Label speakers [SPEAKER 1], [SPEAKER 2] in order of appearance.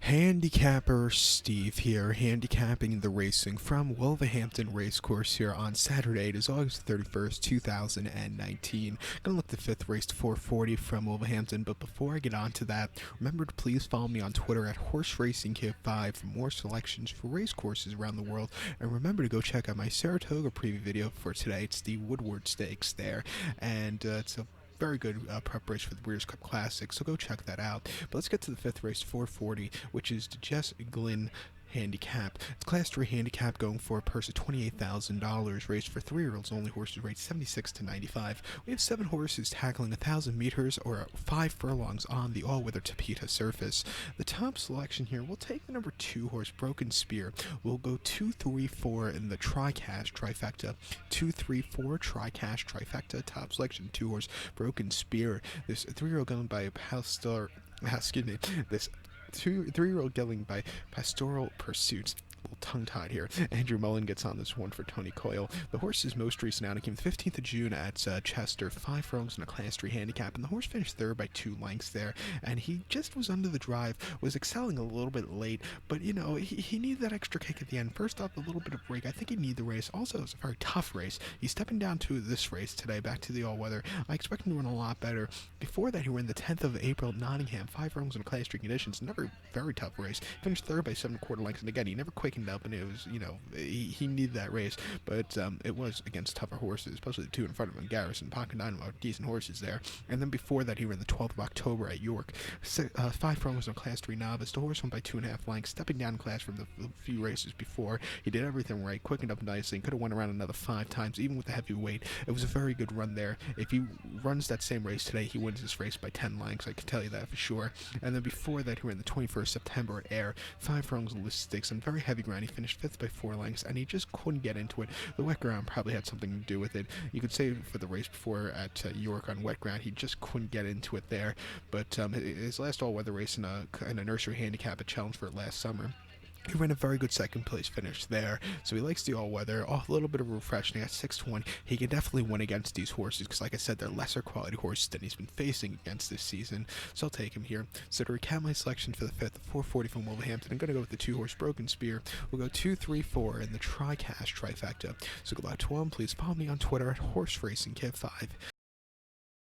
[SPEAKER 1] Handicapper Steve here, handicapping the racing from Wolverhampton Racecourse here on Saturday. It is August 31st, 2019. Gonna look the fifth race to 440 from Wolverhampton, but before I get on to that, remember to please follow me on Twitter at HorseRacingKid5 for more selections for racecourses around the world, and remember to go check out my Saratoga preview video for today. It's the Woodward Stakes there, and it's a very good preparation for the Breeders' Cup Classic, so go check that out. But let's get to the fifth race, 440, which is the Jess Glynn handicap. It's Class 3 handicap going for a purse of $28,000, raced for 3-year-olds only. Horses rated 76 to 95. We have 7 horses tackling 1,000 meters or 5 furlongs on the all-weather Tapeta surface. The top selection here, we'll take the number 2 horse, Broken Spear. We'll go 2, 3, 4 in the trifecta. 2, 3, 4 trifecta. Top selection, 2 horse, Broken Spear. This 3-year-old going by this 3-year-old going by Pastoral Pursuits. A little tongue-tied here. Andrew Mullen gets on this one for Tony Coyle. The horse's most recent outing came the 15th of June at Chester, 5 furlongs in a Class 3 handicap, and the horse finished third by 2 lengths there, and he just was under the drive, was excelling a little bit late, but you know, he needed that extra kick at the end. First off, a little bit of break. I think he needed the race. Also, it was a very tough race. He's stepping down to this race today, back to the all-weather. I expect him to run a lot better. Before that, he ran the 10th of April at Nottingham, 5 furlongs in a Class 3 conditions. Never very tough race. Finished third by 7 1/4 lengths, and again, he never quickened up, and it was, you know, he needed that race, but it was against tougher horses, especially the 2 in front of him, Garrison, Pocket Dynamo, decent horses there. And then before that, he ran the 12th of October at York, 5 furlongs in a Class 3 novice. The horse won by 2.5 lengths, stepping down in class from the few races before. He did everything right, quickened up nicely, and could have won around another 5 times, even with the heavy weight. It was a very good run there. If he runs that same race today, he wins this race by 10 lengths, I can tell you that for sure. And then before that, he ran the 21st September at Ayr, 5 furlongs in list stakes on very heavy ground. He finished 5th by 4 lengths, and he just couldn't get into it. The wet ground probably had something to do with it. You could say for the race before at York on wet ground, he just couldn't get into it there. But his last all-weather race in a nursery handicap at Chelmsford last summer, he ran a very good second place finish there, so he likes the all-weather. Oh, a little bit of a refreshing at 6-1. He can definitely win against these horses because, like I said, they're lesser quality horses than he's been facing against this season, so I'll take him here. So to recap my selection for the fifth, 440 from Wolverhampton, I'm going to go with the 2 horse Broken Spear. We'll go 2, 3, 4 in the trifecta. So good luck to him. Please follow me on Twitter at HorseRacingKid5.